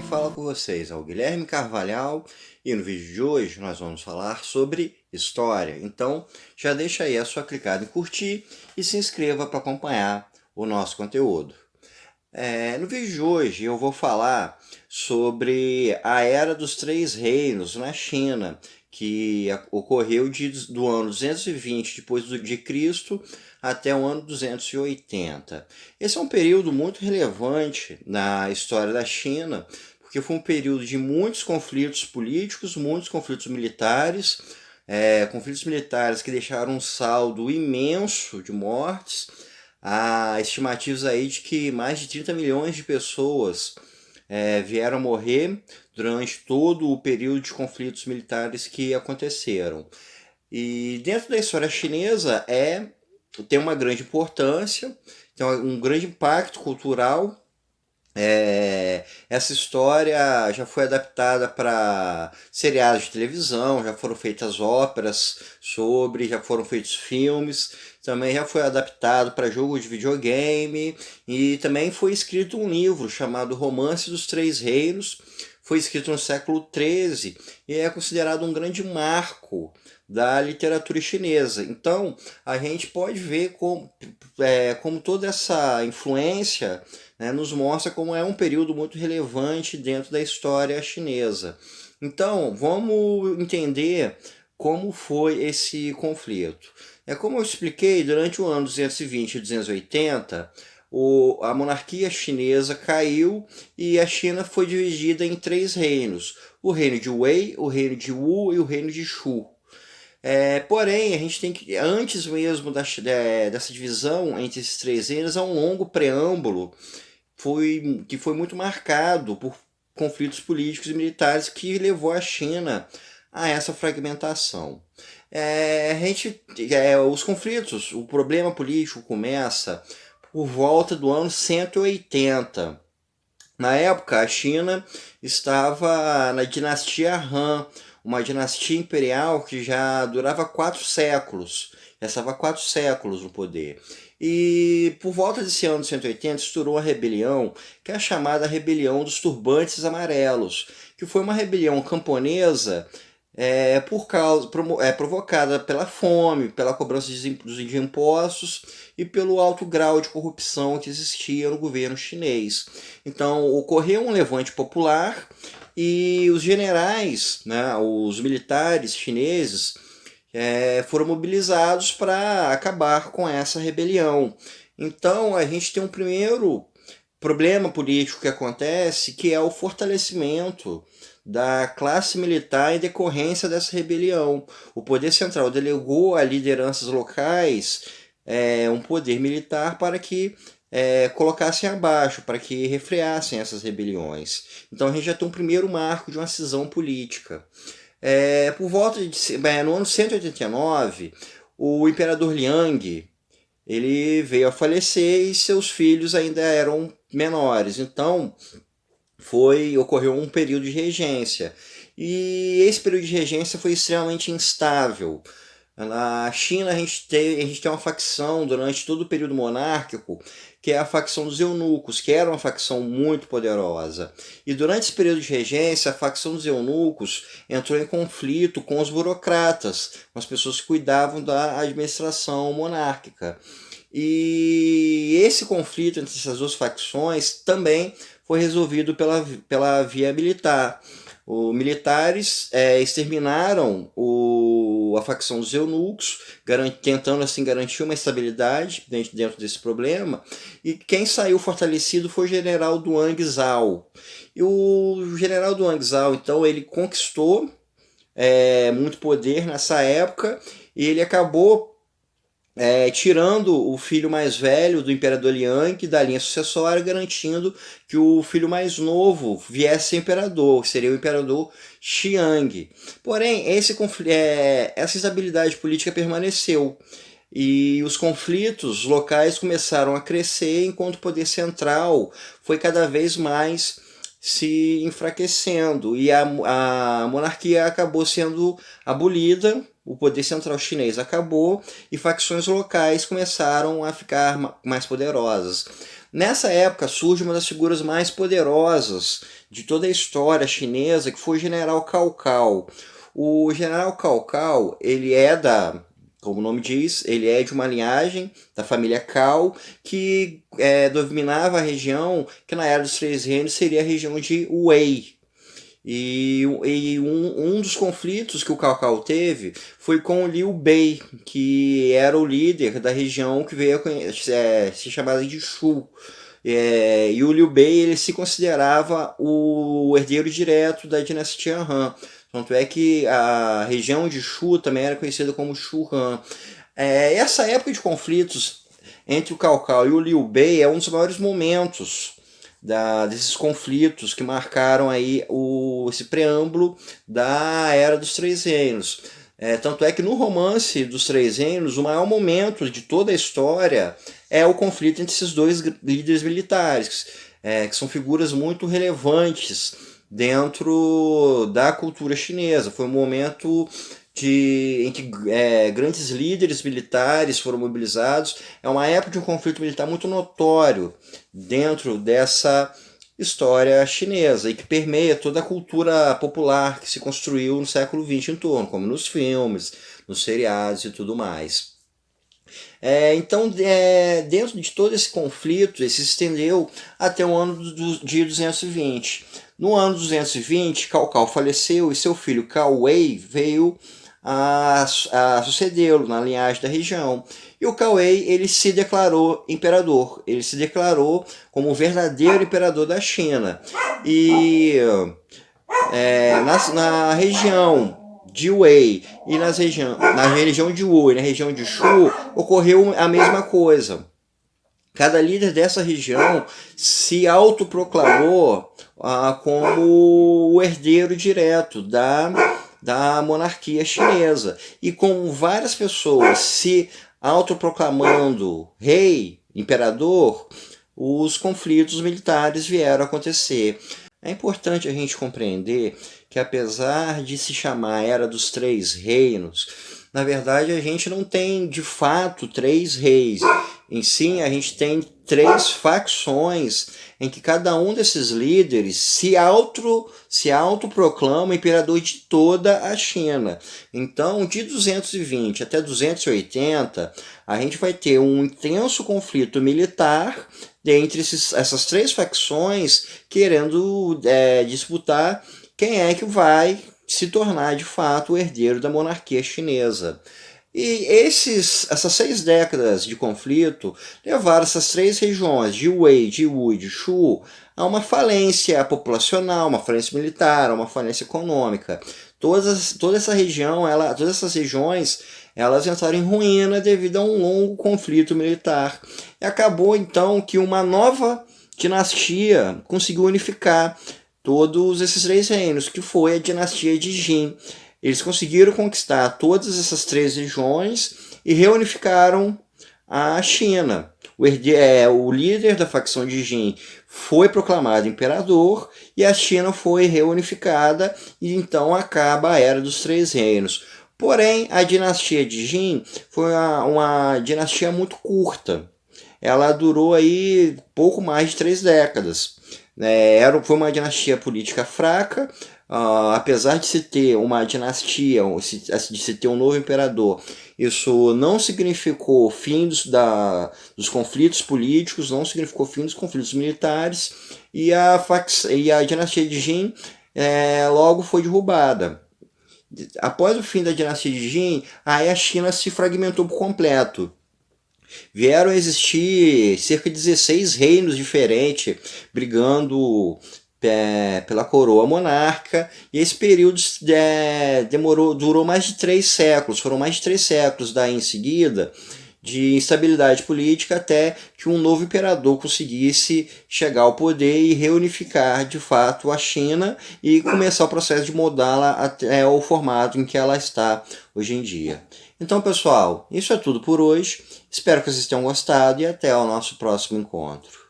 fala com vocês é o Guilherme Carvalhal e no vídeo de hoje nós vamos falar sobre história. Então já deixa aí a sua clicada em curtir e se inscreva para acompanhar o nosso conteúdo. No vídeo de hoje eu vou falar sobre a Era dos Três Reinos na China, que ocorreu do ano 220 de Cristo até o ano 280. Esse é um período muito relevante na história da China, porque foi um período de muitos conflitos políticos, muitos conflitos militares que deixaram um saldo imenso de mortes. Há estimativas aí de que mais de 30 milhões de pessoas vieram a morrer durante todo o período de conflitos militares que aconteceram. E dentro da história chinesa tem uma grande importância, tem um grande impacto cultural. Essa história já foi adaptada para seriados de televisão, já foram feitas óperas já foram feitos filmes, também já foi adaptado para jogo de videogame e também foi escrito um livro chamado Romance dos Três Reinos. Foi escrito no século XIII e é considerado um grande marco da literatura chinesa. Então a gente pode ver como toda essa influência nos mostra como é um período muito relevante dentro da história chinesa. Então, vamos entender como foi esse conflito. Como eu expliquei, durante o ano 220 e 280, a monarquia chinesa caiu e a China foi dividida em três reinos: o reino de Wei, o reino de Wu e o reino de Shu. Porém, a gente tem que, antes mesmo dessa divisão entre esses três reinos, há um longo preâmbulo que foi muito marcado por conflitos políticos e militares que levou a China a essa fragmentação. Os conflitos, o problema político começa por volta do ano 180. Na época, a China estava na dinastia Han, uma dinastia imperial que já durava 4 séculos, já estava há 4 séculos no poder. E por volta desse ano de 180 estourou uma rebelião, que é a chamada Rebelião dos Turbantes Amarelos, que foi uma rebelião camponesa provocada pela fome, pela cobrança de impostos e pelo alto grau de corrupção que existia no governo chinês. Então ocorreu um levante popular e os generais, os militares chineses, foram mobilizados para acabar com essa rebelião. Então a gente tem um primeiro problema político que acontece, que é o fortalecimento da classe militar em decorrência dessa rebelião. O poder central delegou a lideranças locais um poder militar para que colocassem abaixo, para que refreassem essas rebeliões. Então a gente já tem um primeiro marco de uma cisão política. No ano 189, o imperador Liang ele veio a falecer e seus filhos ainda eram menores. Então ocorreu um período de regência. E esse período de regência foi extremamente instável. Na China a gente tem uma facção durante todo o período monárquico, que é a facção dos eunucos, que era uma facção muito poderosa. E durante esse período de regência, a facção dos eunucos entrou em conflito com os burocratas, com as pessoas que cuidavam da administração monárquica. E esse conflito entre essas duas facções também foi resolvido pela via militar. Os militares exterminaram a facção dos eunucos, tentando assim garantir uma estabilidade dentro desse problema, e quem saiu fortalecido foi o general Duan Zhao. E o general Duan Zhao, então, ele conquistou muito poder nessa época, e ele acabou tirando o filho mais velho do imperador Liang da linha sucessória, garantindo que o filho mais novo viesse a ser imperador, que seria o imperador Xiang. Porém, essa instabilidade política permaneceu e os conflitos locais começaram a crescer, enquanto o poder central foi cada vez mais se enfraquecendo e a monarquia acabou sendo abolida o poder central chinês acabou e facções locais começaram a ficar mais poderosas. Nessa época surge uma das figuras mais poderosas de toda a história chinesa, que foi o General Cao Cao. O General Cao Cao, ele é como o nome diz, ele é de uma linhagem da família Cao, que dominava a região que na Era dos Três Reinos seria a região de Wei. E um dos conflitos que o Cao Cao teve foi com o Liu Bei, que era o líder da região que veio a se chamar de Shu. E o Liu Bei, ele se considerava o herdeiro direto da dinastia Han. Tanto é que a região de Shu também era conhecida como Shu Han. Essa época de conflitos entre o Cao Cao e o Liu Bei é um dos maiores momentos desses conflitos que marcaram aí esse preâmbulo da Era dos Três Reinos. Tanto é que no romance dos Três Reinos, o maior momento de toda a história é o conflito entre esses dois líderes militares, que são figuras muito relevantes dentro da cultura chinesa. Foi um momento em que grandes líderes militares foram mobilizados. É uma época de um conflito militar muito notório dentro dessa história chinesa e que permeia toda a cultura popular que se construiu no século XX em torno, como nos filmes, nos seriados e tudo mais. Então, dentro de todo esse conflito, ele se estendeu até o ano de 220. No ano 220, Cao Cao faleceu e seu filho Cao Wei veio a sucedê-lo na linhagem da região. E o Cao Wei, ele se declarou imperador, ele se declarou como o verdadeiro imperador da China. E na região de Wei e na região de Wu e na região de Shu ocorreu a mesma coisa. Cada líder dessa região se autoproclamou como o herdeiro direto da monarquia chinesa. E com várias pessoas se autoproclamando rei, imperador, os conflitos militares vieram a acontecer. É importante a gente compreender que, apesar de se chamar Era dos Três Reinos, na verdade a gente não tem de fato três reis. Em si, a gente tem três facções em que cada um desses líderes se autoproclama imperador de toda a China. Então, de 220 até 280, a gente vai ter um intenso conflito militar entre essas três facções querendo disputar quem é que vai se tornar de fato o herdeiro da monarquia chinesa. E essas 6 décadas de conflito levaram essas três regiões, de Wei, de Wu e de Shu, a uma falência populacional, uma falência militar, uma falência econômica. Toda essa região, todas essas regiões, elas entraram em ruína devido a um longo conflito militar. E acabou então que uma nova dinastia conseguiu unificar todos esses três reinos, que foi a dinastia de Jin. Eles conseguiram conquistar todas essas três regiões e reunificaram a China. O líder da facção de Jin foi proclamado imperador e a China foi reunificada e então acaba a Era dos Três Reinos. Porém, a dinastia de Jin foi uma dinastia muito curta. Ela durou aí pouco mais de 3 décadas. Foi uma dinastia política fraca. Apesar de se ter uma dinastia, de se ter um novo imperador, isso não significou fim dos conflitos políticos, não significou fim dos conflitos militares, e a dinastia de Jin logo foi derrubada. Após o fim da dinastia de Jin, aí a China se fragmentou por completo. Vieram a existir cerca de 16 reinos diferentes, brigando pela coroa monarca, e esse período durou mais de 3 séculos, foram mais de 3 séculos daí em seguida, de instabilidade política, até que um novo imperador conseguisse chegar ao poder e reunificar de fato a China e começar o processo de moldá-la até o formato em que ela está hoje em dia. Então, pessoal, isso é tudo por hoje. Espero que vocês tenham gostado e até o nosso próximo encontro.